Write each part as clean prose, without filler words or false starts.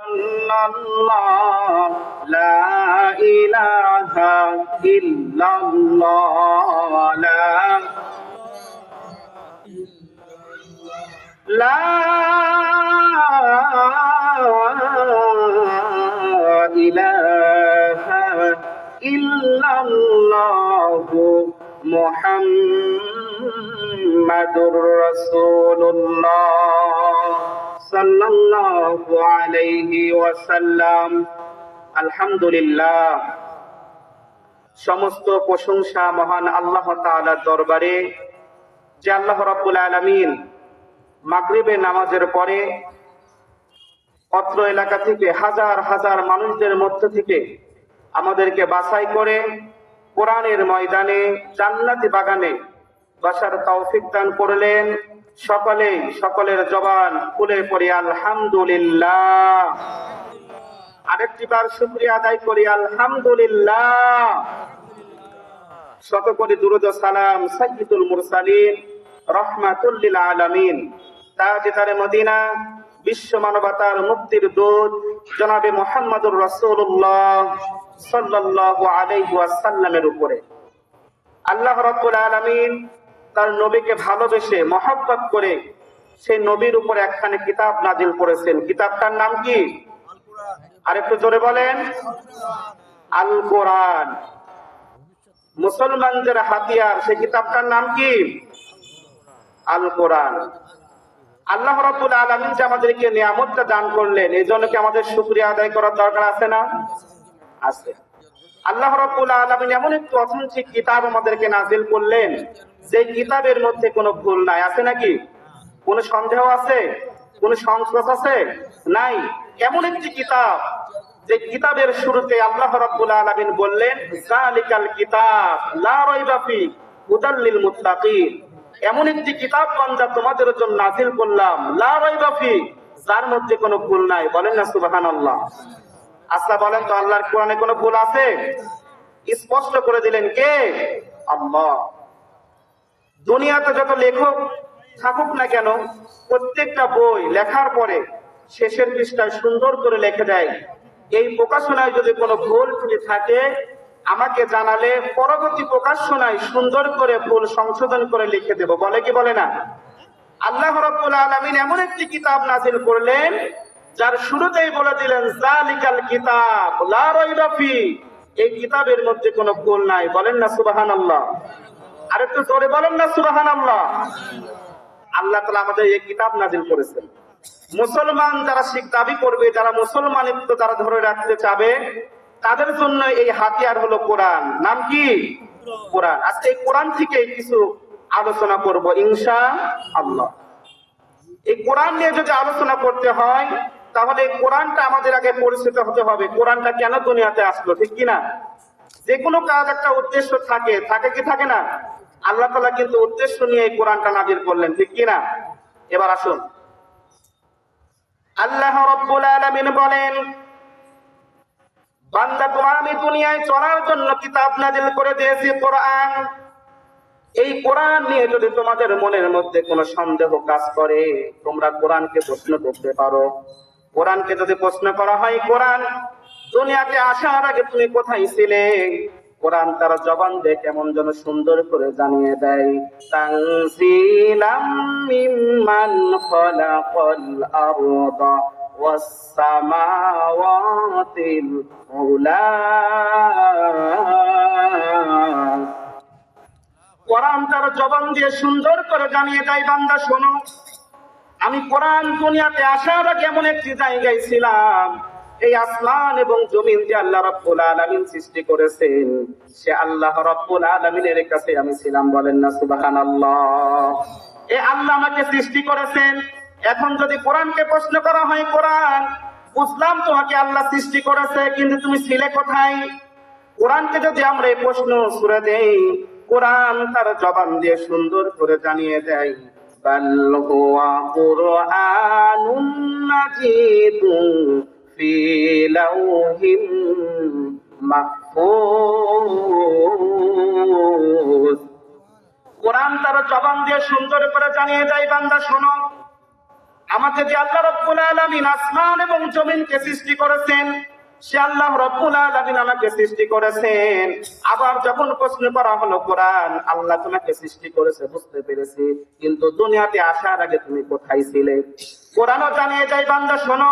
ইল্লাল্লাহ লা ইলাহা ইল্লাল্লাহ লা ইলাহা ইল্লাল্লাহু মুহাম্মাদুর রাসূলুল্লাহ সাল্লাল্লাহু আলাইহি ওয়াসাল্লাম। আলহামদুলিল্লাহ, সমস্ত প্রশংসা মহান আল্লাহ তাআলার দরবারে, যে আল্লাহ রাব্বুল আলামিন মাগরিবের নামাজের পরে অত্র এলাকা থেকে হাজার হাজার মানুষদের মধ্য থেকে আমাদেরকে বাছাই করে কোরআনের ময়দানে জান্নাতি বাগানে বসার তৌফিক দান করলেন। সকলের জবান খুলে পড়ি আলহামদুলিল্লাহ। আরেকটি বার শুকরিয়া আদায় করি আলহামদুলিল্লাহ। শত কোটি দুরূদ ও সালাম সাইয়্যিদুল মুরসালিন রাহমাতুল লিল আলামিন, তাজদারে মদিনা, বিশ্ব মানবতার মুক্তির দূত জনাবে মুহাম্মদুর রাসূলুল্লাহ সাল্লাল্লাহু আলাইহি ওয়াসাল্লামের উপরে। আল্লাহ রাব্বুল আলামিন তার নবীকে ভালোবেসে মহব্বত করে সেই নবীর উপরে একখানে কিতাব নাজিল করেছেন। কিতাবটার নাম কি? আরেকটু জোরে বলেন। আল কোরআন। মুসলমানদের হাতিয়ার সেই কিতাবটার নাম কি? আল কোরআন। আল্লাহ রাব্বুল আলামিন যে আমাদেরকে নিয়ামতটা দান করলেন, এই জন্য কি আমাদের শুকরিয়া আদায় করার দরকার আছে না? আছে। আল্লাহ রাব্বুল আলামিন এমন একটি অথেন্টিক কিতাব আমাদেরকে নাজিল করলেন, যে কিতাবের মধ্যে কোনো ভুল নাই। আছে নাকি? কোনো সন্দেহ আছে? কোনো সংশয় আছে? নাই। এমন একটি কিতাব, যে কিতাবের শুরুতে আল্লাহ রাব্বুল আলামিন বললেন যালিকাল কিতাব লা রাইবা ফি হুদাল লিল মুত্তাকিন। এমন একটি কিতাব বান্দা তোমাদের জন্য নাজিল করলাম, লা রাইবা ফি, যার মধ্যে কোনো ভুল নাই। বলেন না সুবহানাল্লাহ। আচ্ছা বলেন তো, আল্লাহর কোরআনে কোনো ভুল আছে? স্পষ্ট করে দিলেন কে? আল্লাহ। দুনিয়াতে যত লেখক থাকুক না কেন, প্রত্যেকটা বই লেখার পরে শেষের পৃষ্ঠায় সুন্দর করে লিখে দেয়, এই প্রকাশনায় যদি কোনো ভুল ত্রুটি থাকে আমাকে জানালে পরবর্তী প্রকাশনায় সুন্দর করে ভুল সংশোধন করে লিখে দেব। বলে কি বলে না? আল্লাহ রাব্বুল আলামিন এমন একটি কিতাব নাজিল করলেন, যার শুরুতেই বলে দিলেন যালিকাল কিতাব লা রাইবা ফি, এই কিতাবের মধ্যে কোনো ভুল নাই। বলেন না সুবহানাল্লাহ। আর একটু জোরে বলেন না সুবহানাল্লাহ। আল্লাহ তাআলা আমাদের এই কিতাব নাজিল করেছেন। মুসলমান যারা শিখ দাবি করবে, যারা মুসলমানিত্ব যারা ধরে রাখতে চাবে, তাদের জন্য এই হাতিয়ার হলো কোরআন। নাম কি? কোরআন। আজকে এই কোরআন থেকে কিছু আলোচনা করব ইনশাআল্লাহ। এই কোরআন নিয়ে যদি আলোচনা করতে হয়, তাহলে এই কোরআনটা আমাদের আগে পরিচিত হতে হবে। কোরআনটা কেন দুনিয়াতে আসলো, ঠিক কি না? যে কোনো কাজ একটা উদ্দেশ্য থাকে, থাকে কি থাকে না? আল্লাহ তাআলা কিন্তু উদ্দেশ্য নিয়ে এই কোরআনটা নাজিল করলেন, ঠিক কি না? এবার আসুন, আল্লাহ রাব্বুল আলামিন বলেন, বান্দা তোমার আমি দুনিয়ায় চলার জন্য কিতাব নাজিল করে দিয়েছি কোরআন। এই কোরআন নিয়ে যদি তোমাদের মনের মধ্যে কোনো সন্দেহ কাজ করে, তোমরা কোরআনকে প্রশ্ন করতে পারো। কোরআনকে যদি প্রশ্ন করা হয়, কোরআন দুনিয়াতে আসার আগে তুমি কোথায় ছিলে, কোরআন তার জবান দিয়ে কেমন যেন সুন্দর করে জানিয়ে দেয়, তানজিলাম মিম্মান খালাকাল আরদা ওয়াস সামাওয়াতিল উলা। কোরআন তার জবান দিয়ে সুন্দর করে জানিয়ে দেয়, বান্দা শোনো, আমি কোরআন দুনিয়াতে আসার আগে এমন একটি জায়গায় ছিলাম, এই আসমান এবং জমিন যে আল্লাহ রাব্বুল আলামিন সৃষ্টি করেছেন, সে আল্লাহ রাব্বুল আলামিনের কাছে আমি ছিলাম। বলেন না সুবহানাল্লাহ। এই আল্লাহ আমাকে সৃষ্টি করেছেন। এখন যদি কোরআনকে প্রশ্ন করা হয়, কোরআন বুঝলাম তোমাকে আল্লাহ সৃষ্টি করেছে, কিন্তু তুমি ছিলে কোথায়? কোরআনকে যদি আমরা এই প্রশ্ন ছুড়ে দেই, কোরআন তার জবান দিয়ে সুন্দর করে জানিয়ে দেয়, বাল হুয়া কুরআনুন মাজিদুন ফি লাউহিম মাহফুজ। কোরআন তার জবান দিয়ে সুন্দর করে জানিয়ে দেয়, বান্দা শোনো, আমাকে যে আল্লাহ রাব্বুল আলামিন আসমান এবং জমিনকে সৃষ্টি করেছেন, সে আল্লাহ রাব্বুল আলামিন আমাকে সৃষ্টি করেছেন। আবার যখন প্রশ্ন করা হলো কোরআন, আল্লাহ তোমাকে সৃষ্টি করেছে বুঝতে পেরেছি, কিন্তু দুনিয়াতে আসার আগে তুমি কোথায় ছিলে? কোরআনও জানিয়ে যায় বান্দা শোনো,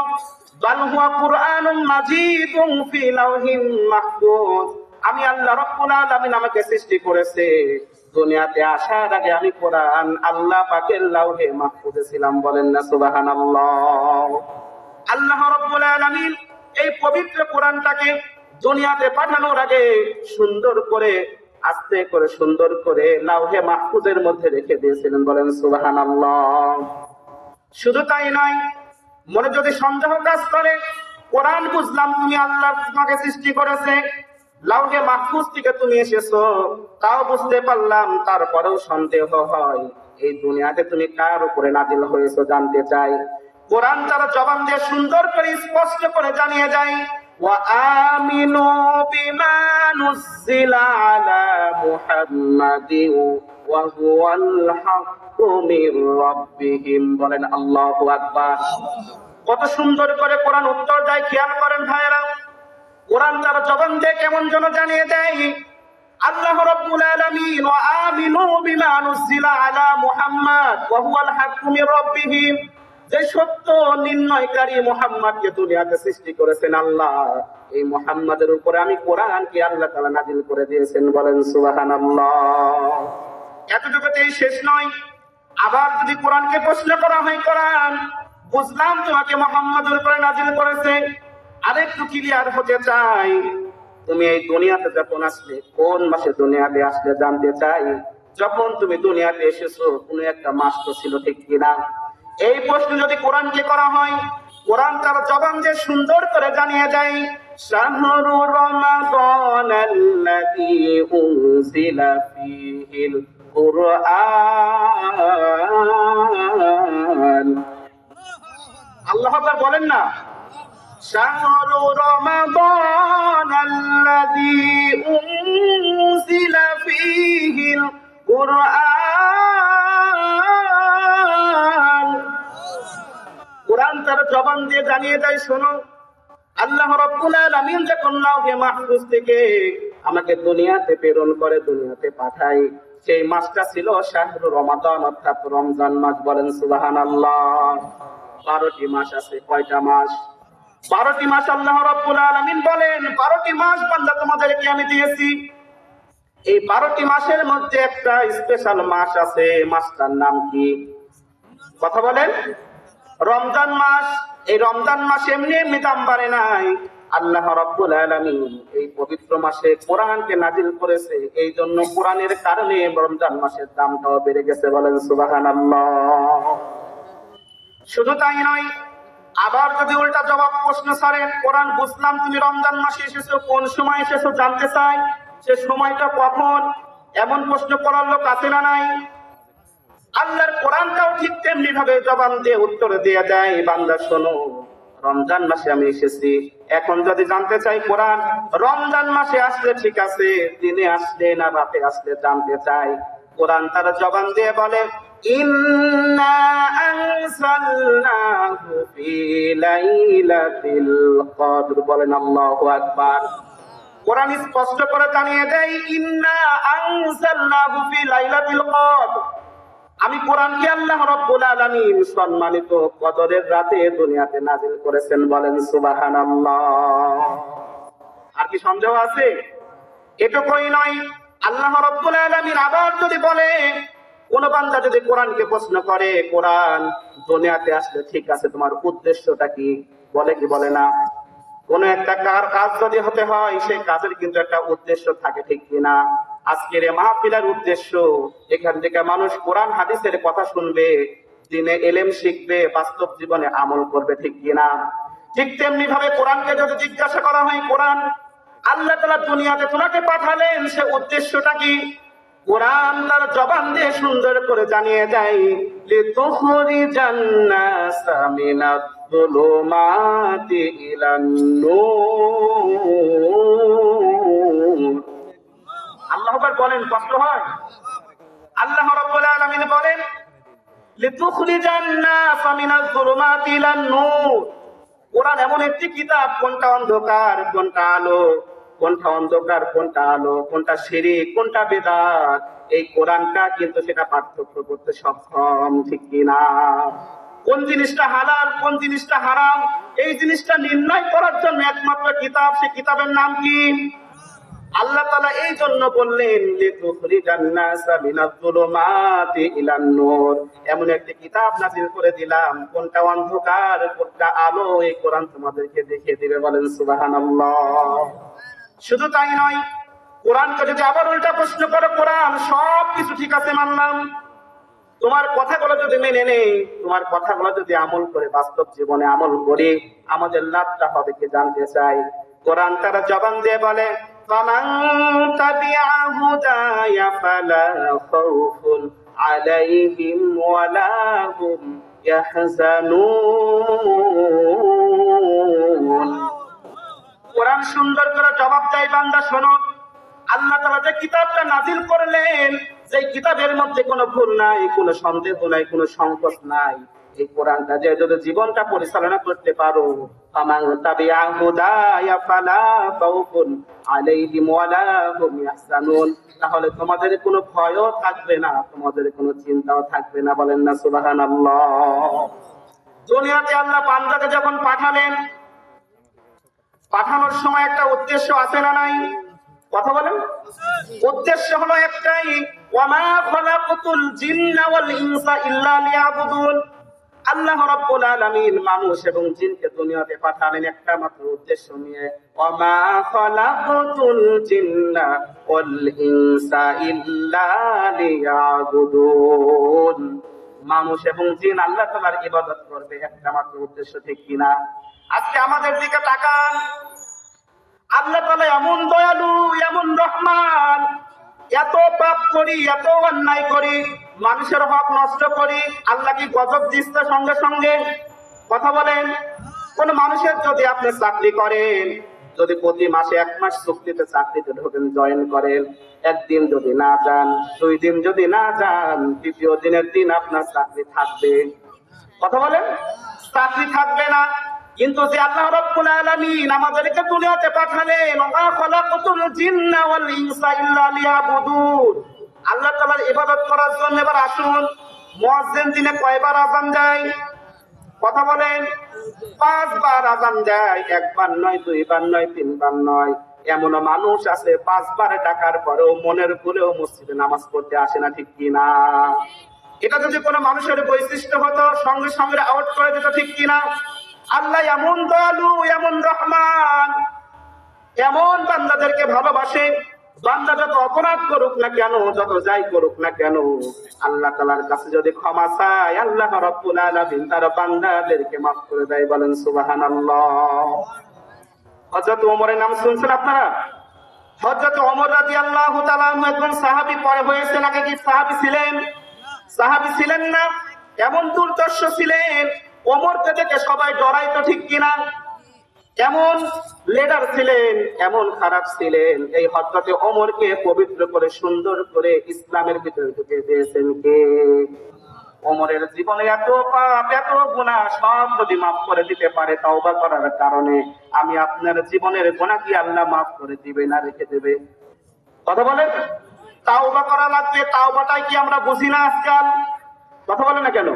বাল হুয়া কুরআনুম মাজিদুন ফি লাওহিম মাহফুজ। আমি আল্লাহ রাব্বুল আলামিন আমাকে সৃষ্টি করেছে, দুনিয়াতে আসার আগে আমি কোরআন আল্লাহ পাকের লাওহে মাহফুজে ছিলাম। বলেন না সুবহানাল্লাহ। আল্লাহ রাব্বুল আলামিন এই পবিত্র কোরআনটাকে দুনিয়াতে পাঠানোর আগে সুন্দর করে আস্তে করে সুন্দর করে লাওহে মাহফুজের মধ্যে রেখে দিয়েছিলেন। বলেন সুবহানাল্লাহ। শুধু তাই নয়, মনে যদি সন্দেহ কাজ করে, কোরআন বুঝলাম তুমি আল্লাহ তোমাকে সৃষ্টি করেছে, লাউহে মাহফুজ থেকে তুমি এসেছো, তাও বুঝতে পারলাম, তারপরেও সন্দেহ হয়, এই দুনিয়াতে তুমি কার উপরে নাজিল হয়েছো জানতে চাই। কোরআন তার জবান দিয়ে সুন্দর করে স্পষ্ট করে জানিয়ে যায়, ওয়া আমিনু বিমা নুজিলা আলা মুহাম্মাদিন ওয়া হুয়াল হাক্কু মির রাব্বিহিম। বলেন আল্লাহু আকবার। কত সুন্দর করে কোরআন উত্তর দেয়, খেয়াল করেন ভাইরা। কোরআন তার জবান দিয়ে কেমন যেন জানিয়ে দেয়, আল্লাহ রাব্বুল আলামিন ওয়া আমিনু বিমা নুজিলা আলা মুহাম্মাদ ওয়া হুয়াল হাক্কু মির রাব্বিহিম, যে সত্য নির্ণয়কারী মুহাম্মাদকে দুনিয়াতে সৃষ্টি করেছেন আল্লাহ, এই মুহাম্মাদের উপরে আমি কোরআনকে আল্লাহ তাআলা নাযিল করে দিয়েছেন। বলেন সুবহানাল্লাহ। এতটুকুতেই শেষ নয়, আবার যদি কোরআনকে প্রশ্ন করা হয়, কোরআন বুঝলাম তোমাকে মুহাম্মাদের উপরে নাযিল করেছে, আরেকটু ক্লিয়ার হতে চাই, তুমি এই দুনিয়াতে যখন আসলে, কোন মাসে দুনিয়াতে আসলে জানতে চাই। যখন তুমি দুনিয়াতে এসেছো কোন একটা মাস তো ছিল, ঠিক কিনা? এই প্রশ্ন যদি কোরআনকে করা হয়, কোরআন তার জবান যে সুন্দর করে জানিয়ে দেয়, শাহরু রমাদানাল্লাযী উনজিলা ফীহিল কুরআন। আল্লাহ আকবার বলেন না, শাহরু রমাদানাল্লাযী উনজিলা ফীহিল কুরআন। কোরআন তার জবান দিয়ে জানিয়ে দেয়, শোনো, আল্লাহ রাব্বুল আলামিন যখন লাওহে মাহফুজ থেকে আমাকে দুনিয়াতে প্রেরণ করে, দুনিয়াতে পাঠায়, সেই মাসটা ছিল শাহরু রমাদান, অর্থাৎ রমজান মাস। বলেন সুবহানাল্লাহ। 12টি মাস আছে। কয়টা মাস? 12টি মাস। আল্লাহ রাব্বুল আলামিন বলেন, 12টি মাস বান্দা তোমাদেরকে আমি দিয়েছি। এই 12টি মাসের মধ্যে একটা স্পেশাল মাস আছে, মাসটার নাম কি? কথা বলেন। রমজান মাস। এই রমজান মাস এমনি এমনি দাম বাড়ে নাই, আল্লাহ রাব্বুল আলামিন এই পবিত্র মাসে কোরআনকে নাযিল করেছে, এই জন্য কোরআনের কারণে রমজান মাসের দামটাও বেড়ে গেছে। বলেন সুবহানাল্লাহ। শুধু তাই নয়, আবার যদি উল্টা জবাব প্রশ্ন ছাড়েন, কোরআন বুঝলাম তুমি রমজান মাসে এসেছো, কোন সময় এসেছো জানতে চাই, সে সময়টা কখন? এমন প্রশ্ন করার লোক আছে না নাই? আল্লাহর কোরআনটাও ঠিক তেমনি ভাবে জবান দিয়ে উত্তর দিয়ে দেয়, বান্দা শোনো, রমজান মাসে আমি এসেছি। এখন যদি জানতে চাই কোরআন রমজান মাসে আসলে ঠিক আছে, দিনে আসলে না রাতে আসলে জানতে চাই, কোরআন তার জবান দিয়ে বলে, ইন্না আনসালনাহু ফি লাইলাতিল কদর। বলেন আল্লাহু আকবার। কোরআন স্পষ্ট করে জানিয়ে দেয়, ইন্না আনসালনাহু ফি লাইলাতিল কদর, আমি কোরআনকে আল্লাহ রাব্বুল আলামিন সম্মানিত কদরের রাতে দুনিয়াতে নাযিল করেছেন। বলেন সুবহানাল্লাহ। আর কি সন্দেহ আছে? এটুকুই নয়, আল্লাহ রাব্বুল আলামিন আবার যদি বলে, কোন বান্দা যদি কোরআনকে প্রশ্ন করে, কোরআন দুনিয়াতে আসলে ঠিক আছে, তোমার উদ্দেশ্যটা কি? বলে কি বলে না? কোন একটা কাজ যদি হতে হয়, সেই কাজের কিন্তু একটা উদ্দেশ্য থাকে, ঠিক কিনা? আজকের এই মাহফিলের উদ্দেশ্য, এখান থেকে মানুষ কোরআন হাদিসের কথা শুনবে, দিনে ইলম শিখবে, বাস্তব জীবনে আমল করবে, ঠিক কিনা? ঠিক তেমনি ভাবে কোরআনকে যদি জিজ্ঞাসা করা হয়, কোরআন আল্লাহ তাআলা দুনিয়াতে তোমাকে পাঠালেন, সে উদ্দেশ্যটা কি? কোরআন তার জবান দিয়ে সুন্দর করে জানিয়ে দেয়, লিতুখরিজান নাসা মিনাজ যুলুমাতি ইলান নূর। আল্লাহ আকবার বলেন, কষ্ট হয়? আল্লাহ রাব্বুল আলামিন বলেন, লিতুখরিজান নাস মিনাজ যুলুমাতি ইলান নূর। কোরআন এমন একটি কিতাব, কোনটা অন্ধকার কোনটা আলো, কোনটা অন্ধকার কোনটা আলো, কোনটা শিরক কোনটা বিদআত, এই কোরআনটা কিন্তু সেটা পার্থক্য করতে সক্ষম, ঠিক কিনা? কোন জিনিসটা হালাল কোন জিনিসটা হারাম, এই জিনিসটা নির্ণয় করার জন্য একমাত্র কিতাব, সেই কিতাবের নাম কি? আল্লাহ তাআলা এই জন্য বললেন লিতুখরিজান নাসা মিনাজ যুলুমাতি ইলান নূর, এমন একটি কিতাব নাযিল করে দিলাম, কোনটা অন্ধকার কোনটা আলো, এই কোরআন তোমাদেরকে দেখিয়ে দিবে। বলেন সুবহানাল্লাহ। শুধু তাই নয়, কোরআনকে যদি আবার উল্টা প্রশ্ন করো, কোরআন সব কিছু ঠিক আছে মানলাম, তোমার কথাগুলো যদি মেনে নেই, তোমার কথাগুলো যদি আমল করে বাস্তব জীবনে আমল করি, আমাদের লাভটা হবে কি জানতে চাই। কোরআন তারা জবান দিয়ে বলে ফামান তাবিআ হুদায়া ফালা খাউফুন আলাইহিম ওয়ালা হুম ইয়াহজানুন। কোরআন সুন্দর করে জবাব দেয়, বান্দা শোনো, আল্লাহ তাআলা যে কিতাবটা নাযিল করলেন, যে কিতাবের মধ্যে কোনো ভুল নাই, কোনো সন্দেহ নাই, কোনো সংকোচ নাই, এই কোরআনটা যে যদি জীবনটা পরিচালনা করতে পারো, ফামান তাবিআ হুদায়া ফালা খাউফুন আলাইহিম ওয়ালা হুম ইয়াহজানুন, তাহলে তোমাদের কোনো ভয়ও থাকবে না, তোমাদের কোনো চিন্তাও থাকবে না। বলেন না সুবহানাল্লাহ। দুনিয়াতে আল্লাহ বান্দাকে যখন পাঠালেন, পাঠানোর সময় একটা উদ্দেশ্য আছে না নাই? কথা বলেন। উদ্দেশ্য হলো একটাই, ওয়ামা খালাকাতুল জিন্না ওয়াল ইনসা ইল্লা লিয়াবুদুন। আল্লাহ রাব্বুল আলামিন মানুষ এবং জিনকে দুনিয়াতে পাঠালেন একটা মাত্র উদ্দেশ্য নিয়ে, ওয়ামা খালাকাতুল জিন্না ওয়াল ইনসা ইল্লা লিয়াবুদুন। মানুষ এবং জিন আল্লাহ তাআলার ইবাদত করবে, একটা মাত্র উদ্দেশ্য, ঠিক কিনা? আজকে আমাদের দিকে তাকান, আল্লাহ তাআলা এমন দয়ালু এমন রহমান, এত পাপ করি এত অন্যায় করি, মানুষের হক নষ্ট করি, আল্লাহ কি গজব দিচ্ছে সঙ্গে সঙ্গে? কথা বলেন। কোন মানুষের যদি আপনি চাকরি করেন, যদি প্রতি মাসে 1 মাস চুক্তিতে চাকরিতে ঢোকেন, জয়েন করেন, একদিন যদি না যান, 2 দিন যদি না যান, তৃতীয় দিনের দিন আপনার চাকরি থাকবে। কথা বলেন। চাকরি থাকবে না। কিন্তু যে আল্লাহ রাব্বুল আলামিন আমাদেরকে দুনিয়াতে পাঠালেন, ওয়া খালাকাতুল জিন্না ওয়াল ইনসা ইল্লা লিয়াবুদুন, আল্লাহ তাআলার ইবাদত করার জন্য। এবার আসুন, মুয়াজ্জিন দিনে কয়বার আযান দেয়? কথা বলেন। 5 বার আযান দেয়, 1 বার নয়, 2 বার নয়, 3 বার নয়। এমন মানুষ আছে 5 বার ডাকার পরেও মনের ভুলেও মসজিদে নামাজ পড়তে আসে না, ঠিক কিনা? এটা যদি কোনো মানুষের বৈশিষ্ট্য হতো, সঙ্গে সঙ্গে আউট করে দিত, ঠিক কিনা? আল্লাহ এমন দয়ালু এমন রহমান, এমন বান্দাদেরকে ভালোবাসে, বান্দা যত অপরাধ করুক না কেন, যত যাই করুক না কেন, আল্লাহ তাআলার কাছে যদি ক্ষমা চায়, আল্লাহ রাব্বুল আলামিন তার বান্দাদেরকে মাফ করে দেয়। বলেন সুবহানাল্লাহ। হযরত ওমরের নাম শুনছেন আপনারা? হযরত ওমর রাদিয়াল্লাহু তাআলা আনহু একজন সাহাবী পরে হয়েছেন, আগে কি সাহাবী ছিলেন? সাহাবী ছিলেন না। এমন দুর্দর্শ ছিলেন, ওমরকে দেখে সবাই ডরাইতো, ঠিক কিনা? এমন লিডার ছিলেন, এমন খারাপ ছিলেন, এই হযরতে ওমরকে পবিত্র করে সুন্দর করে ইসলামের ভিতরে ঢুকিয়ে দিয়েছেন কে? ওমরের জীবনে এত পাপ এত গুনাহ সব যদি মাফ করে দিতে পারে তওবা করার কারণে, আমি আপনার জীবনের গুনাহ কি আল্লাহ মাফ করে দিবে না রেখে দেবে? কথা বলেন। তাওবা করা লাগবে, তাওবাটাই কি আমরা বুঝি না আজকাল? কথা বলে না কেন?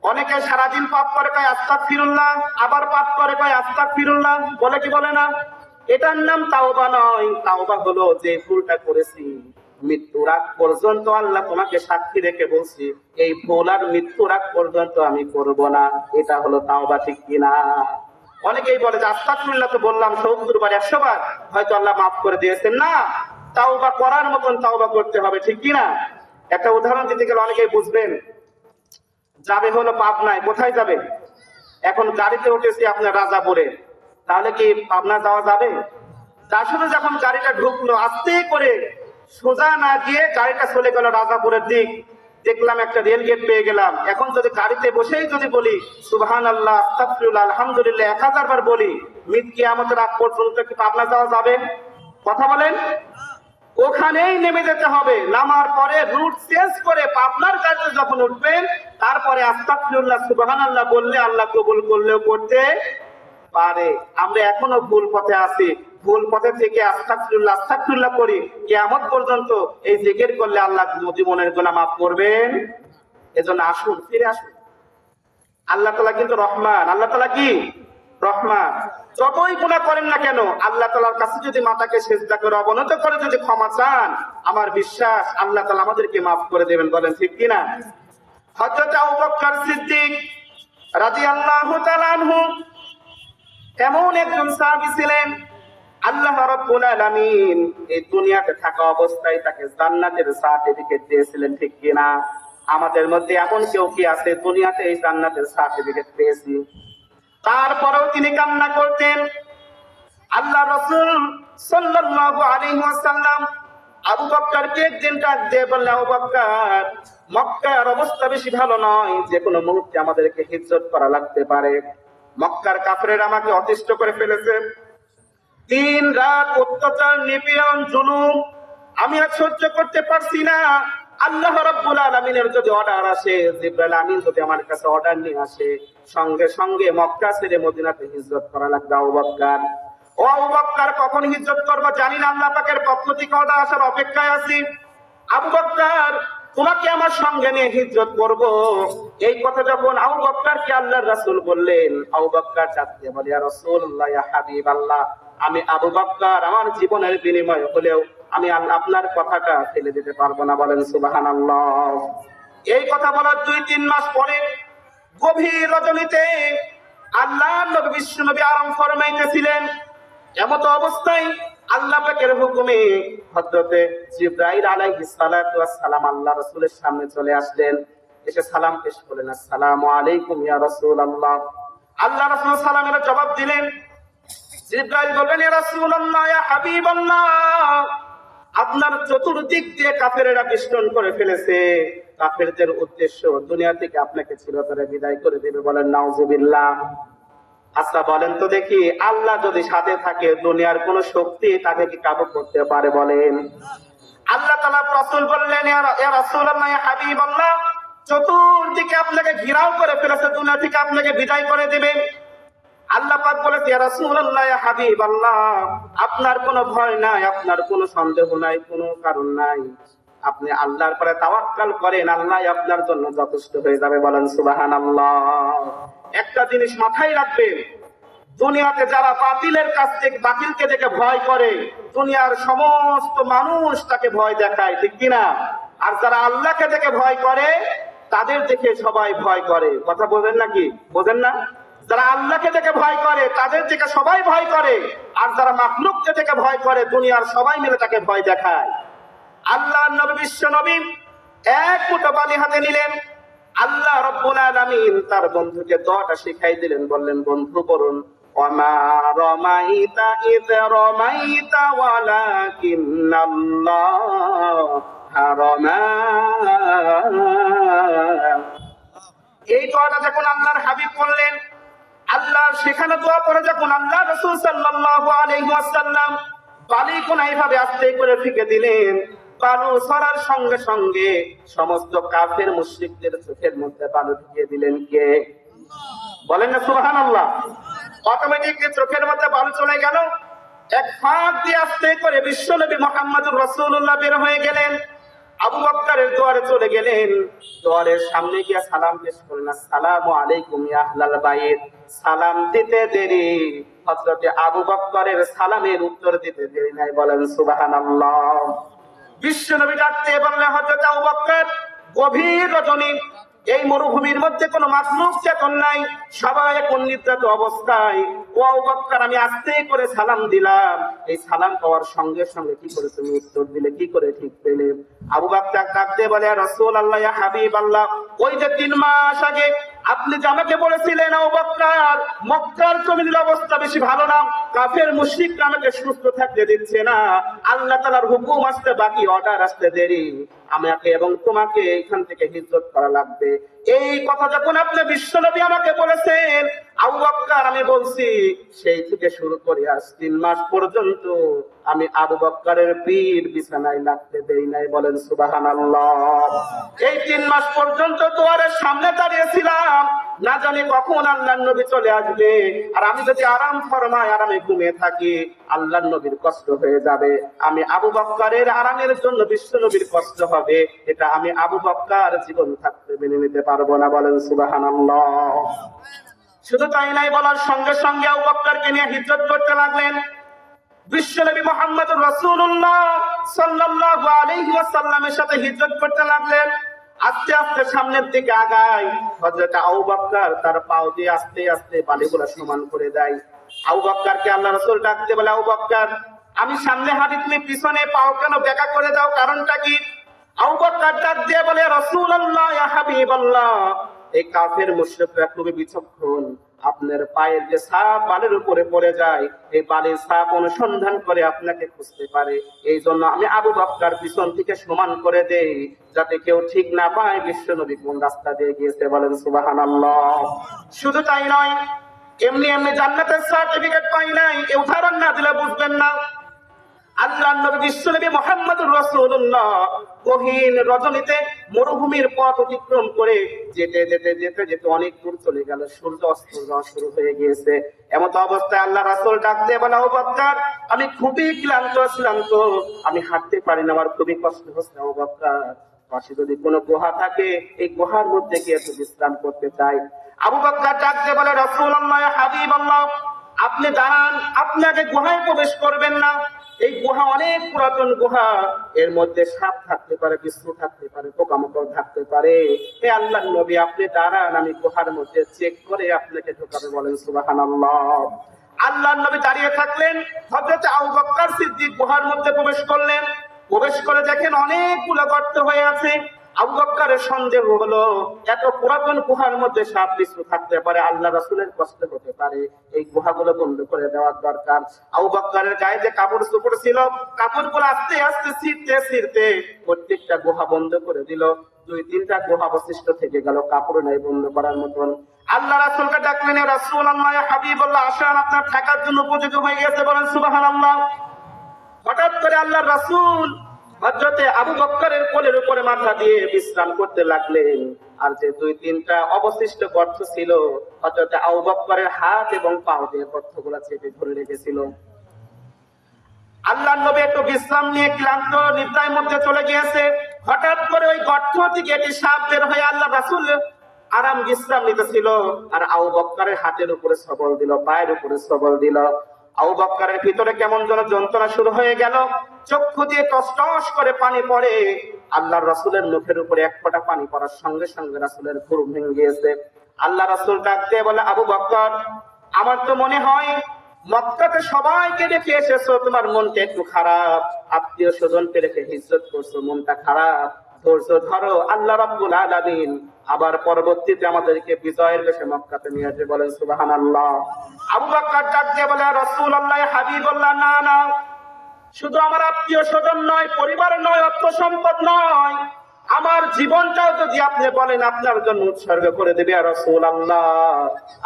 অনেকে সারাদিন পাপ করে কয় আস্তাগফিরুল্লাহ, আবার পাপ করে কয় আস্তাগফিরুল্লাহ, বলে কি বলে না? এটার নাম তাওবা নয়। তাওবা হলো যে ভুলটা করেছি, মৃত্যুর আগ পর্যন্ত আল্লাহ তোমাকে সাক্ষী রেখে বলছি, এই ভুল আর মৃত্যুর আগ পর্যন্ত আমি করব না, এটা হলো তাওবা, ঠিক কিনা? অনেকেই বলে যে আস্তাগফিরুল্লাহ তো বললাম 70 বার 100 বার, হয়তো আল্লাহ মাফ করে দিয়েছেন। না, তাওবা করার মতন তাওবা করতে হবে, ঠিক কিনা? একটা উদাহরণ দিতে গেলে অনেকেই বুঝবেন। যাবে হলো পাবনায়, কোথায় যাবে? এখন গাড়িতে উঠেছি আপনার রাজাপুরে, তাহলে কি পাবনা যাওয়া যাবে? তার সাথে যখন গাড়িটা ঢুকলো, আস্তে করে সোজা না গিয়ে গাড়িটা চলে গেল রাজাপুরের দিক। দেখলাম একটা রেল গেট পেয়ে গেলাম। এখন যদি গাড়িতে বসেই যদি বলি সুবহানাল্লাহ আস্তাগফিরুল্লাহ আলহামদুলিল্লাহ 1000 বার বলি, মিট কিয়ামতের আগ পর্যন্ত কি পাবনা যাওয়া যাবে? কথা বলেন। ওখানেই নেমে যেতে হবে। নামার পরে রুট চেঞ্জ করে পাবনার গাড়িতে যখন উঠবেন, তারপরে আস্তাগফিরুল্লাহ সুবহানাল্লাহ বললে আল্লাহ কবুল করলেও করতে পারে। আমরা এখনো ভুল পথে আছি, ভুল পথে থেকে আস্তাগফিরুল্লাহ আস্তাগফিরুল্লাহ করি, কিয়ামত পর্যন্ত এই জিকির করলে আল্লাহ জীবনের গুনাহ মাফ করবেন। এজন্য আসুন, ফিরে আসুন। আল্লাহ তাআলা কিন্তু রহমান, আল্লাহ তাআলা কি রহমান। যতই গুনাহ করেন না কেন আল্লাহ তাআলার কাছে যদি মাথাকে সিজদা করে অবনত করে যদি ক্ষমা চান, আমার বিশ্বাস আল্লাহ তাআলা আমাদেরকে মাফ করে দেবেন। বলেন ঠিক কিনা? হযরত আবু বকর সিদ্দিক রাদিয়াল্লাহু তাআলা আনহু এমন একজন সাহাবী ছিলেন, আল্লাহ রাব্বুল আলামিন এই দুনিয়াতে থাকা অবস্থায় তাকে জান্নাতের সার্টিফিকেট দিয়েছিলেন। ঠিক কিনা? আমাদের মধ্যে এমন কেউ কি আছে দুনিয়াতে এই জান্নাতের সার্টিফিকেট পেয়েছি? তারপরেও তিনি কান্না করতেন। আল্লাহ রাসূল সাল্লাল্লাহু আলাইহি ওয়াসাল্লাম আবু বকরকে একদিন ডাক দিয়ে বললেন, আবু বকর, মক্কার অবস্থা বেশি ভালো নয়, যে কোনো মুহূর্তে আমাদেরকে হিজরত করা লাগতে পারে। মক্কার কাফেররা আমাকে অতিষ্ঠ করে ফেলেছে, দিন রাত অত্যাচার নিপীড়ন জুলুম আমি আর সহ্য করতে পারছি না। আল্লাহ রাব্বুল আলামিনের যদি অর্ডার আসে, জিবরাইল আমিন যদি আমার কাছে অর্ডার নিয়ে আসে, সঙ্গে সঙ্গে মক্কা ছেড়ে মদিনাতে হিজরত করা লাগবে। আবু বকর, ও আবু বকর, কখন হিজরত করব জানি না, আল্লাহ পাকের পক্ষ থেকে অর্ডার আসার অপেক্ষায় আছি। আবু বকর, তোমাকে আমার সঙ্গে নিয়ে হিজরত করব। এই কথা যখন আবু বকরকে আল্লাহর রাসূল বললেন, আবু বকর চাচ্ছে বলে, ইয়া রাসূলুল্লাহ, ইয়া হাবিবাল্লাহ, আমি আবু বকর আমার জীবনের বিনিময় হলেও আমি আপনার কথাটা ফেলে দিতে পারবো না। বলেন সুবহানাল্লাহ। এই কথা বলার 2-3 মাস পরে গভীর রজনীতে আল্লাহর নবী বিশ্ব নবী আরাম ফরমাইতেছিলেন। এমত অবস্থায় আল্লাহ পাকের হুকুমে হযরতে জিবরাইল আলাইহিস সালাতু ওয়াস সালাম আল্লাহ রাসূলের সামনে চলে আসলেন। এসে সালাম পেশ করলেন, আসসালামু আলাইকুম ইয়া রাসূলুল্লাহ। আল্লাহ রাসূল সালামের জবাব দিলেন। জিবরাইল বললেন, ইয়া রাসূলুল্লাহ, ইয়া হাবিবাল্লাহ, আপনার চতুর্দিক দিয়ে কাফেরেরা বেষ্টন করে ফেলেছে। কাফেরদের উদ্দেশ্য দুনিয়া থেকে আপনাকে চিরতরে বিদায় করে দেবে। বলেন নাউজুবিল্লাহ। আচ্ছা বলেন তো দেখি, আল্লাহ যদি সাথে থাকে দুনিয়ার কোন শক্তি তাকে কি কাবু করতে পারে? বলেন। আল্লাহ তাআলা রাসূল বললেন, ইয়া রাসূলুল্লাহ, ইয়া হাবিবাল্লাহ, চতুর্দিকে আপনাকে ঘেরাও করে ফেলেছে, দুনিয়া থেকে আপনাকে বিদায় করে দিবে। আল্লাহ পাক বলেছে, ইয়া রাসূলুল্লাহ, ইয়া হাবিবাল্লাহ, আপনার কোনো ভয় নাই, আপনার কোনো সন্দেহ নাই, কোনো কারণ নাই। আপনি আল্লাহর উপরে তাওয়াক্কুল করেন, আল্লাহ আপনার জন্য যথেষ্ট হয়ে যাবে। বলেন সুবহানাল্লাহ। একটা জিনিস মাথায় রাখবেন, দুনিয়াতে যারা বাতিলকে দেখে ভয় করে, দুনিয়ার সমস্ত মানুষ তাকে ভয় দেখায়, ঠিক কিনা? আর যারা আল্লাহকে দেখে ভয় করে তাদের দেখে সবাই ভয় করে। কথা বোঝেন নাকি? বোঝেন না? যারা আল্লাহকে দেখে ভয় করে তাদের থেকে সবাই ভয় করে, আর যারা মাখলুককে দেখে ভয় করে দুনিয়ার সবাই মিলে তাকে ভয় দেখায়। আল্লাহর নবী বিশ্ব নবী এক মুঠো বালি হাতে নিলেন। আল্লাহ রাব্বুল আলামিন তার বন্ধুকে দোয়াটা শিখাই দিলেন। বললেন, বন্ধু বলুন, ওয়ামা রামাইতা ইয রামাইতা ওয়ালাকিন্নাল্লাহা রামা। এই দোয়াটা যখন আল্লাহর হাবিব বললেন, আল্লাহর শেখানো দোয়া পড়ে যখন আল্লাহ রাসূল সাল্লাল্লাহু আলাইহি ওয়াসাল্লাম বালি কোনা এইভাবে আস্তে করে ফিকে দিলেন, বালু ছড়ার সঙ্গে সঙ্গে সমস্ত কাফের মুশরিকদের চোখের মধ্যে বালু ঢুকিয়ে দিলেন কে? বলেন না সুবহানাল্লাহ। অটোমেটিকলি চোখের মধ্যে বালু চলে গেল। এক ফাঁক দিয়ে আস্তে করে বিশ্বনবী মুহাম্মদুর রাসূলুল্লাহ বের হয়ে গেলেন। আবু বকরের দুয়ারে চলে গেলেন। দুয়ারের সামনে গিয়ে সালাম পেশ করলেন, আসসালামু আলাইকুম ইয়া আহলাল বাইত। সালাম দিতে দেরি, হযরতে আবু বকরের সালামের উত্তর দিতে দেরি নাই। বলেন সুবহানাল্লাহ। বিশ্বনবী ডাকতে বললেন, হযরত আবু বকর, গভীর রজনী, এই মরুভূমির মধ্যে কোনো মাখলুক চেতন নাই, সবাই এখন নিদ্রাত অবস্থায়। ও আবু বকর, আমি আস্তে করে সালাম দিলাম, এই সালাম পাওয়ার সঙ্গে সঙ্গে কি করে তুমি উত্তর দিলে, কি করে ঠিক পেলে? আবু বকর ডাকতে বলে, ইয়া রাসূলুল্লাহ, ইয়া হাবিবাল্লাহ, ওই যে 3 মাস আগে আপনি যে আমাকে বলেছিলেন, আবু বকর, মক্কার জমিনের অবস্থা বেশি ভালো না, কাফের মুশরিকরা আমাকে সুস্থ থাকতে দিচ্ছে না, আল্লাহ তাআলার হুকুম আসতে বাকি, অর্ডার আসতে দেরি, আমাকে এবং তোমাকে এখান থেকে হিজরত করা লাগবে। এই কথা যখন আপনি বিশ্বনবী আমাকে বলেছেন, আবু বকর, আমি বলছি সেই থেকে শুরু করে আজ 3 মাস পর্যন্ত আমি আবু বকরের পীর বিছানায় লাগতে দেই নাই। বলেন সুবহানাল্লাহ। এই 3 মাস পর্যন্ত দুয়ারের সামনে দাঁড়িয়েছিলাম, না জানি কখন আল্লাহর নবী চলে আসবে, আর আমি যদি আরাম ফরমাই আরামে ঘুমিয়ে থাকি আল্লাহর নবীর কষ্ট হয়ে যাবে। আমি আবু বকরের আরামের জন্য বিশ্ব নবীর কষ্ট হবে, এটা আমি আবু বকর জীবন থাকতে মেনে নিতে পারবো না। বলেন সুবহানাল্লাহ। শুধু তাই নাই, বলার সঙ্গে সঙ্গে আবু বকরকে নিয়ে হিজরত করতে লাগলেন। বিশ্বনবী মুহাম্মদুর রাসূলুল্লাহ সাল্লাল্লাহু আলাইহি ওয়াসাল্লামের সাথে হিজরত করতে লাগলেন। আস্তে আস্তে সামনের দিকে আগায়। হযরত আবু বকর তার পাও দিয়ে আস্তে আস্তে বালিগুলো সমান করে দেয়। আবু বকরকে আল্লাহ রাসূল ডাকতে বলে, আবু বকর, আমি সামনে হাঁটি, তুমি পিছনে পাও কেন বেঁকা করে দাও, কারণটা কি? আবু বকর ডাক দিয়ে বলে, রাসূলুল্লাহ, ইয়া হাবিবাল্লাহ, এই কাফের মুশরিকরা খুবই বিচক্ষণ। আপনার পায়ের যে ছাপ বালির উপরে পড়ে যায়, এই বালির ছাপ অনুসন্ধান করে আপনাকে খুঁজতে পারে। এই জন্য আমি আবু বকর পিছন থেকে সমান করে দেই, যাতে কেউ ঠিক না পায় বিশ্ব নবী কোন রাস্তা দিয়ে গিয়েছে। বলেন সুবহানাল্লাহ। শুধু তাই নয়, এমনি এমনি জান্নাতের সার্টিফিকেট পাই নাই, এই উদাহরণ না দিলে বুঝবেন না। আল্লাহর নবী বিশ্বনবী মুহাম্মদুর রাসূলুল্লাহ গহীন রজনীতে মরুভূমির পথ অতিক্রম করে যেতে যেতে যেতে যেতে অনেক দূর চলে গেল। সূর্য অস্ত যাওয়া শুরু হয়ে গিয়েছে। এমত অবস্থায় আল্লাহ রাসূল ডাক দিয়ে বলে, আবু বকর, আমি খুবই ক্লান্ত, আমি হাঁটতে পারি না, আমার খুবই কষ্ট হচ্ছে। আবু বকর, পাশে যদি কোনো গুহা থাকে এই গুহার মধ্যে গিয়ে একটু বিশ্রাম করতে চাই। আবু বকর ডাক দিয়ে বলে, রাসূলুল্লাহ, ইয়া হাবিবাল্লাহ, আপনি দাঁড়ান, আপনি আগে গুহায় প্রবেশ করবেন না। এই গুহা অনেক পুরাতন গুহা, এর মধ্যে সাপ থাকতে পারে, বিষ্ণু থাকতে পারে, পোকামাকড় থাকতে পারে। হে আল্লাহর নবী, আপনি দাঁড়ান, আমি গুহার মধ্যে চেক করে আপনাকে ঢোকাবে। বলেন সুবহানাল্লাহ। আল্লাহর নবী দাঁড়িয়ে থাকলেন। হযরত আবু বকর সিদ্দিক গুহার মধ্যে প্রবেশ করলেন। প্রবেশ করে দেখেন অনেকগুলো গর্ত হয়ে আছে। আবু বকরের সন্দেহ হলো, এত পুরাতন গুহার মধ্যে সাপ বিষ্ণু থাকতে পারে, আল্লাহ রাসূলের কষ্ট হতে পারে, এই গুহাগুলো বন্ধ করে দেওয়ার দরকার। আবু বকরের গায়ে যে কাপড় চোপড় ছিল, কাপড়গুলো আস্তে আস্তে ছিঁড়তে ছিঁড়তে প্রত্যেকটা গুহা বন্ধ করে দিল। 2-3টা গুহা অবশিষ্ট থেকে গেল, কাপড় নাই বন্ধ করার মতন। আল্লাহ রাসূলকে ডাকলেন, ইয়া রাসূলুল্লাহ, ইয়া হাবিবাল্লাহ, আসেন, আপনার থাকার জন্য উপযোগী হয়ে গেছে। বলেন সুবহানাল্লাহ। হঠাৎ করে আল্লাহর রাসূল হযরতে আবু বকরের কোলের উপরে মাথা দিয়ে বিশ্রাম করতে লাগলেন। আর যে 2-3টা অবশিষ্ট গর্ত ছিল, হযরতে আবু বকরের হাত এবং পা দিয়ে গর্তগুলো চেপে ধরে রেখেছিল। আল্লাহর নবী একটু বিশ্রাম নিয়ে ক্লান্ত নিদ্রার মধ্যে চলে গিয়েছে। হঠাৎ করে ওই গর্ত থেকে একটি সাপ বের হয়ে আল্লাহ রাসূল আরাম বিশ্রাম নিতেছিল, আর আবু বকরের হাতের উপরে সবল দিল, পায়ের উপরে সবল দিল। আবু বকরের ভিতরে কেমন যেন যন্ত্রণা শুরু হয়ে গেল, চক্ষু দিয়ে টস টস করে পানি পড়ে। আল্লাহর রাসূলের মুখের উপরে এক ফোঁটা পানি পড়ার সঙ্গে সঙ্গে রাসূলের ঘুম ভেঙে গিয়েছে। আল্লাহ রাসূল ডাক দিয়ে বলে, আবু বকর, আমার তো মনে হয় মক্কাতে সবাইকে রেখে এসেছো, তোমার মনটা একটু খারাপ, আত্মীয় স্বজনকে রেখে হিজরত করছো, মনটা খারাপ, ধৈর্য ধরো, আল্লাহ রাব্বুল আলামিন আবার পরবর্তীতে আমাদেরকে বিজয়ের বেশে মক্কাতে নিয়ে আসবে। বলেন সুবহানাল্লাহ। আবু বকর ডাক দিয়ে বলে, রাসূলুল্লাহ, হাবিবাল্লাহ, না না, শুধু আমার আত্মীয় স্বজন নয়, পরিবার নয়, অর্থ সম্পদ নয়, আমার জীবনটাও যদি আপনি বলেন আপনার জন্য উৎসর্গ করে দেবে। আর রাসূলুল্লাহ,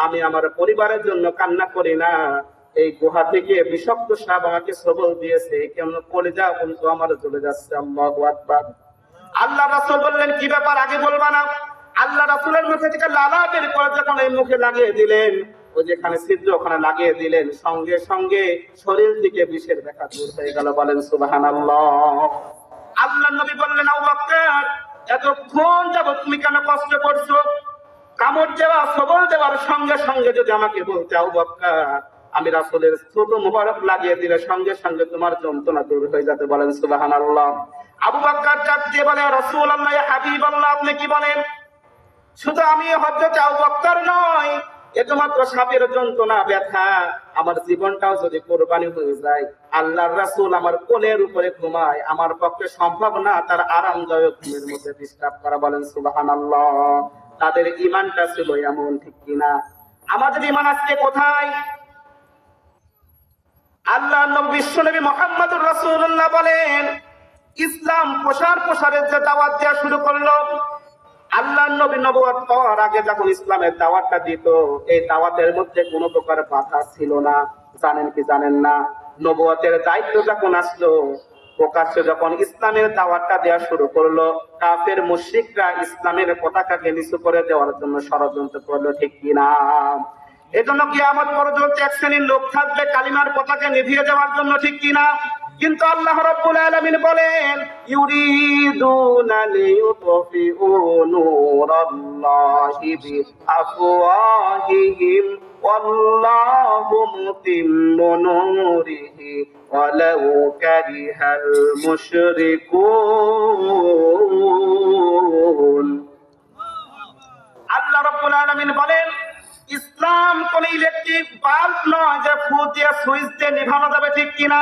আমি আমার পরিবারের জন্য কান্না করি না। এই গুহা থেকে বিষাক্ত সাপ আমাকে সবল দিয়েছে, কেমন কলিজা কিন্তু আমার চলে যাচ্ছে। আল্লাহু আকবার। আল্লাহ রাসূল বললেন, কি ব্যাপার, আগে বলবা না? আল্লাহ রাসূলের মুখে থেকে লালা বের করে যখন এই মুখে লাগিয়ে দিলেন, ও যেখানে ছিদ্র ওখানে লাগিয়ে দিলেন, সঙ্গে সঙ্গে শরীর থেকে বিষের দেখা দূর হয়ে গেল। বলেন সুবহানাল্লাহ। আল্লাহ নবী বললেন, আবু বকর, এতক্ষণ যাবত তুমি কেন কষ্ট করছো? কামড় দেওয়া সবল দেওয়ার সঙ্গে সঙ্গে যদি আমাকে বলতে, আবু বকর, আমি রাসূলের ছোট মুবারক লাগিয়ে দিলে সঙ্গে সঙ্গে তোমার যন্ত্রণা দূর হয়ে যেতে। বলেন সুবহানাল্লাহ। আবু বকর ডাক দিয়ে বলে, রাসূলুল্লাহ, ইয়া হাবিবাল্লাহ, আপনি কি বলেন? শুধু আমি হযরত আবু বকর নয়, এ তো মাত্র সাপের যন্ত্রণা ব্যথা, আমার জীবনটাও যদি কোরবানি হয়ে যায়, আল্লাহর রাসূল আমার কোলের উপরে ঘুমায়, আমার পক্ষে সম্ভব না তার আরামদায়ক ঘুমের মধ্যে ডিস্টার্ব করা। বলেন সুবহানাল্লাহ। তাদের ঈমানটা ছিল এমন, ঠিক কিনা? আমাদের ঈমান আজকে কোথায়? আল্লাহর নবী বিশ্বনবী মুহাম্মদুর রাসূলুল্লাহ বলেন, ইসলাম প্রসারের যে দাওয়াত দেওয়া শুরু করলো, আল্লাহর নবী নবুয়ত পাওয়ার আগে যখন ইসলামের দাওয়াতটা দিত, এই দাওয়াতের মধ্যে কোনো প্রকার বাধা ছিল না। জানেন কি জানেন না? নবুয়তের দায়িত্ব যখন আসলো, প্রকাশ্যে যখন ইসলামের দাওয়াতটা দেওয়া শুরু করলো, কাফের মুশরিকরা ইসলামের পতাকাকে নিচু করে দেওয়ার জন্য ষড়যন্ত্র করলো, ঠিক কিনা? এজন্য কিয়ামত পর্যন্ত এক শ্রেণীর লোক থাকবে কালিমার পতাকা নিভিয়ে দেওয়ার জন্য, ঠিক কিনা? কিন্তু আল্লাহ রাব্বুল আলামিন বলেন, ইউরিদুনা লিইউতফিউ নূরাল্লাহি বিআফওয়াহিহিম ওয়াল্লাহু মুতিম্মু নূরিহি ওয়ালাউ কারিহাল মুশরিকুন। আল্লাহ রাব্বুল আলামিন বলেন, ইসলাম কোন ইলেকট্রিক বাল্ব নয় যে ফু দিয়ে সুইচ দিয়ে নিভানো যাবে, ঠিক কিনা?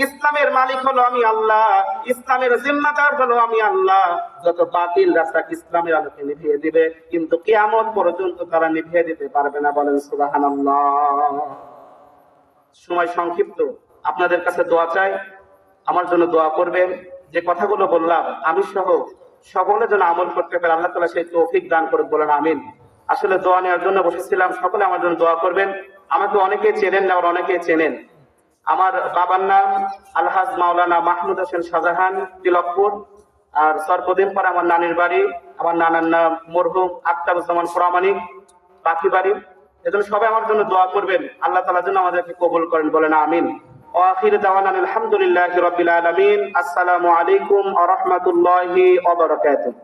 ইসলামের মালিক হলো আমি আল্লাহ, ইসলামের জিম্মাদার হলো আমি আল্লাহ। যত বাতিল রাস্তা ইসলামের আলোকে নিভিয়ে দিবে, কিন্তু কিয়ামত পর্যন্ত তারা নিভিয়ে দিতে পারবে না। বলেন সুবহানাল্লাহ। সময় সংক্ষিপ্ত, আপনাদের কাছে দোয়া চাই, আমার জন্য দোয়া করবেন। যে কথাগুলো বললাম আমি সহ সকলে যেন আমল করতে পারে, আল্লাহ তাআলা সেই তৌফিক দান করুক। বলেন আমিন। আসলে দোয়া নেওয়ার জন্য বসেছিলাম, সকলে আমার জন্য দোয়া করবেন। আমাকে অনেকে চেনেন না, আবার অনেকে চেনেন। আমার বাবার নাম আলহাজ মাওলানা মাহমুদ হোসেন শাহজাহান, তিলকপুর। আর সর্বদিন পরে আমার নানির বাড়ি, আমার নানার নাম মরহুম আখতারুজ্জামান প্রামাণিক, পাখি বাড়ি। এজন্য সবাই আমার জন্য দোয়া করবেন, আল্লাহ তাআলা যেন আমাদেরকে কবুল করেন। বলেন আমিন। ওয়া আখিরু দাওয়ানা আলহামদুলিল্লাহি রাব্বিল আলামিন। আসসালামু আলাইকুম ওয়া রাহমাতুল্লাহি ওয়া বারাকাতুহু।